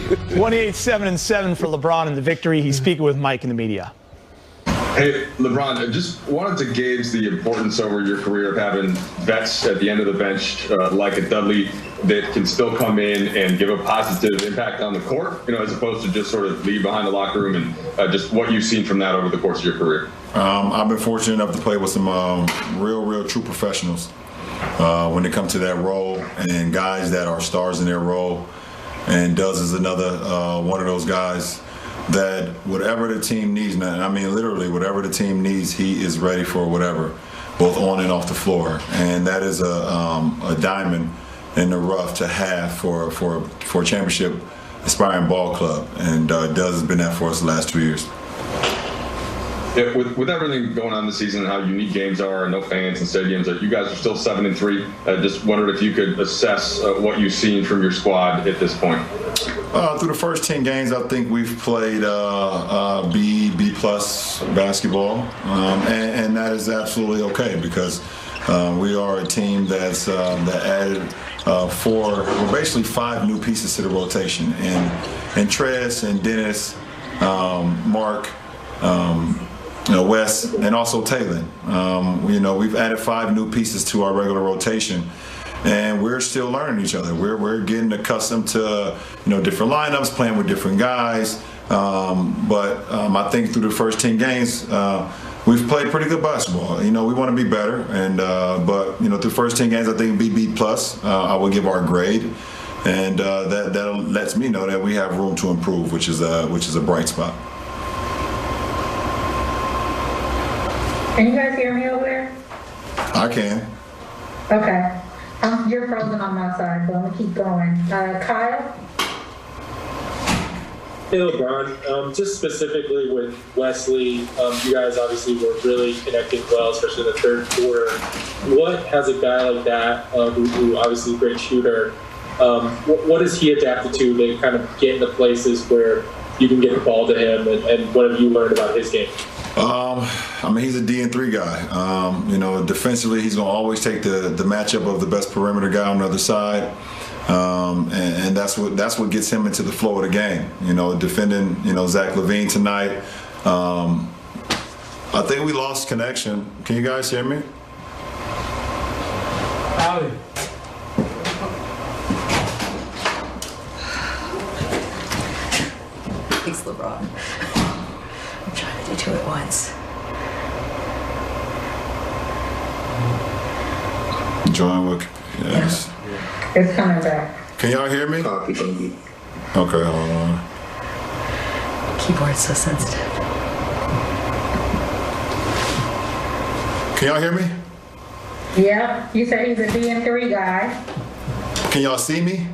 28-7-7 for LeBron in the victory. He's speaking with Mike in the media. Hey, LeBron, I just wanted to gauge the importance over your career of having vets at the end of the bench like a Dudley that can still come in and give a positive impact on the court, as opposed to just sort of leave behind the locker room, and just what you've seen from that over the course of your career. I've been fortunate enough to play with some real true professionals when it comes to that role, and guys that are stars in their role. And Duz is another one of those guys that whatever the team needs, man, I mean literally whatever the team needs, he is ready for whatever, both on and off the floor. And that is a diamond in the rough to have for a championship aspiring ball club. And Duz has been that for us the last 2 years. Yeah, with everything going on this season and how unique games are and no fans and stadiums, you guys are still 7-3. I just wondered if you could assess what you've seen from your squad at this point. Through the first 10 games, I think we've played B plus basketball, and that is absolutely okay because we are a team that added basically 5 new pieces to the rotation, and Trez and Dennis, Mark, Wes, and also Taylor. We've added 5 new pieces to our regular rotation, and we're still learning each other. We're getting accustomed to different lineups, playing with different guys. But I think through the first 10 games, we've played pretty good basketball. We want to be better, and but through the first 10 games, I think B plus. I would give our grade, and that lets me know that we have room to improve, which is a bright spot. Can you guys hear me over there? I can. Okay. You're frozen on my side, but I'm going to keep going. Kyle? Hey, LeBron. Just specifically with Wesley, you guys obviously were really connecting well, especially in the third quarter. What has a guy like that, who obviously a great shooter, what has he adapted to kind of get into places where you can get the ball to him, and what have you learned about his game? He's a D&3 guy. Defensively, he's going to always take the matchup of the best perimeter guy on the other side, and that's what gets him into the flow of the game. Defending Zach LaVine tonight. I think we lost connection. Can you guys hear me? Howdy. Thanks, LeBron. I'm trying to do 2 at once. Join with, yes. It's coming back. Can y'all hear me? Okay, hold on. Keyboard's so sensitive. Can y'all hear me? Yep. You said he's a D&3 guy. Can y'all see me?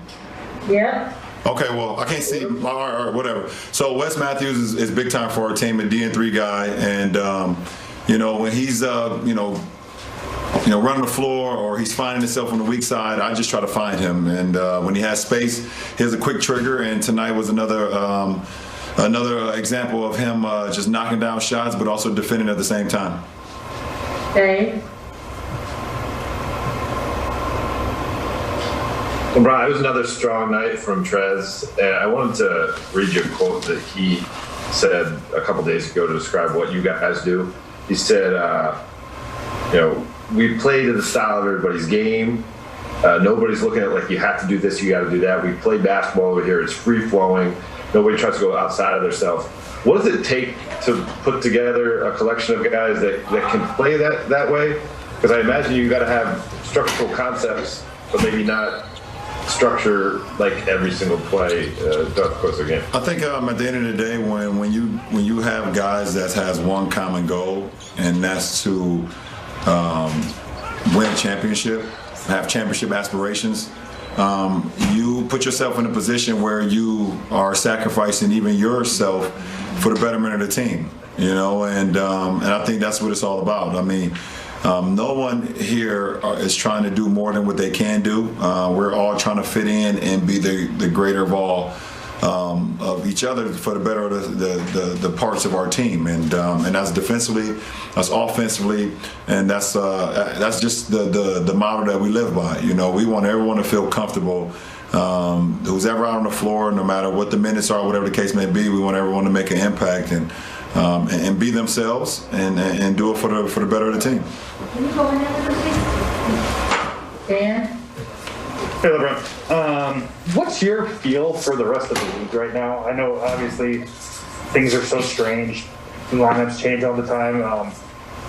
Yep. Okay, well, I can't see, or whatever. So Wes Matthews is big time for our team, a D&3 guy, and when he's running the floor or he's finding himself on the weak side, I just try to find him. And when he has space, he has a quick trigger. And tonight was another example of him just knocking down shots, but also defending at the same time. Dave? LeBron, it was another strong night from Trez, and I wanted to read you a quote that he said a couple days ago to describe what you guys do. He said, we play to the style of everybody's game. Nobody's looking at like you have to do this, you got to do that. We play basketball over here. It's free flowing. Nobody tries to go outside of themselves. What does it take to put together a collection of guys that can play that way? Because I imagine you got to have structural concepts, but maybe not structure like every single play throughout the course of the game. I think at the end of the day, when you have guys that has one common goal, and that's to win a championship, have championship aspirations, you put yourself in a position where you are sacrificing even yourself for the betterment of the team. And I think that's what it's all about. I mean, no one here is trying to do more than what they can do. We're all trying to fit in and be the greater of all of each other for the better of the parts of our team, and that's defensively, that's offensively, and that's just the model that we live by. You know, we want everyone to feel comfortable. Who's ever out on the floor, no matter what the minutes are, whatever the case may be, we want everyone to make an impact and be themselves and do it for the better of the team. Dan? Hey, LeBron. What's your feel for the rest of the league right now? I know, obviously, things are so strange. Lineups change all the time.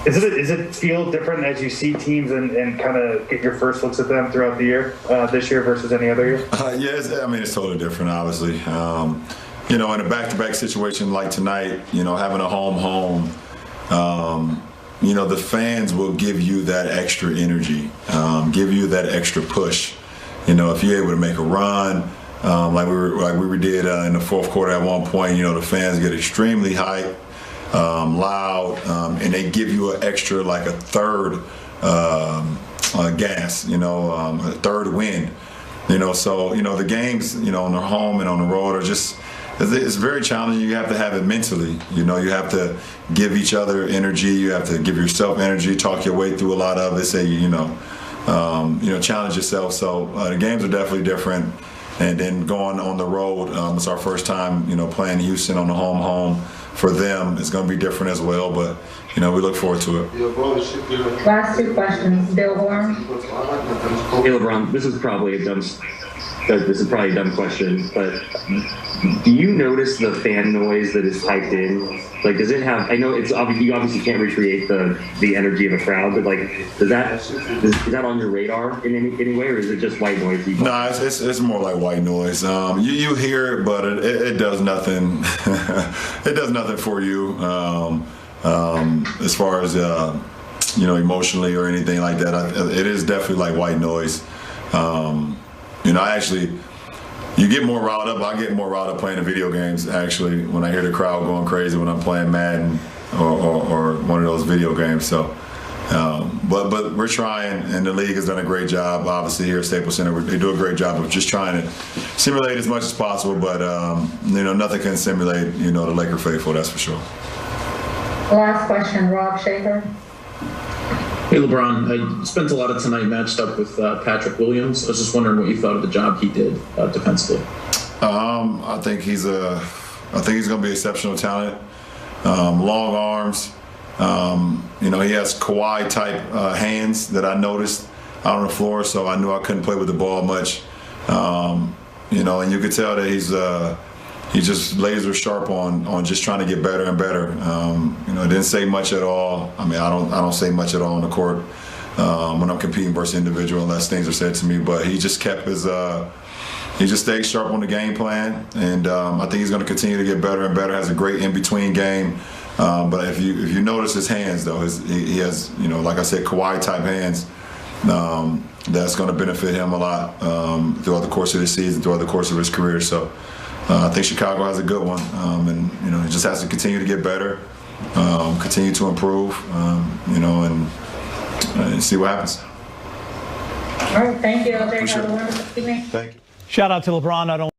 Is it feel different as you see teams and kind of get your first looks at them throughout the year, this year versus any other year? Yeah, I mean, it's totally different, obviously. You know, in a back-to-back situation like tonight, you know, having a home, you know, the fans will give you that extra energy, give you that extra push. You know, if you're able to make a run, like we did in the fourth quarter at one point, you know, the fans get extremely hyped, loud, and they give you an extra, like a third gas, you know, a third wind. You know, so, you know, the games, you know, on the home and on the road are just, it's very challenging. You have to have it mentally. You know, you have to give each other energy. You have to give yourself energy, talk your way through a lot of it, say, you know, challenge yourself. So the games are definitely different. And then going on the road, it's our first time, you know, playing Houston on the home. For them, it's going to be different as well. But, you know, we look forward to it. Last two questions. Bill Horn? Hey, LeBron, this is probably a dumb question, but do you notice the fan noise that is typed in? Like, does it have? I know it's obvious. You obviously can't recreate the energy of a crowd, but like, is that on your radar in any way, or is it just white noise? No, it's more like white noise. You hear it, but it does nothing. It does nothing for you as far as you know, emotionally or anything like that. It is definitely like white noise. You know, you get more riled up. I get more riled up playing the video games, actually, when I hear the crowd going crazy when I'm playing Madden or one of those video games. So, but we're trying, and the league has done a great job, obviously, here at Staples Center. They do a great job of just trying to simulate as much as possible, but, you know, nothing can simulate, you know, the Laker faithful, that's for sure. Last question, Rob Shaker? Hey, LeBron, I spent a lot of tonight matched up with Patrick Williams. I was just wondering what you thought of the job he did defensively. I think he's going to be exceptional talent. Long arms. You know, he has Kawhi type hands that I noticed out on the floor, so I knew I couldn't play with the ball much. You know, and you could tell that he's just laser sharp on just trying to get better and better. You know, didn't say much at all. I mean, I don't say much at all on the court when I'm competing versus individual unless things are said to me. But he just kept his he just stayed sharp on the game plan, and I think he's going to continue to get better and better. Has a great in-between game. But if you notice his hands, though, he has, you know, like I said, Kawhi type hands. That's going to benefit him a lot throughout the course of the season, throughout the course of his career. So. I think Chicago has a good one, and you know, he just has to continue to get better, continue to improve, you know, and see what happens. All right, thank you. Have a wonderful evening. Thank you. Shout out to LeBron. Not only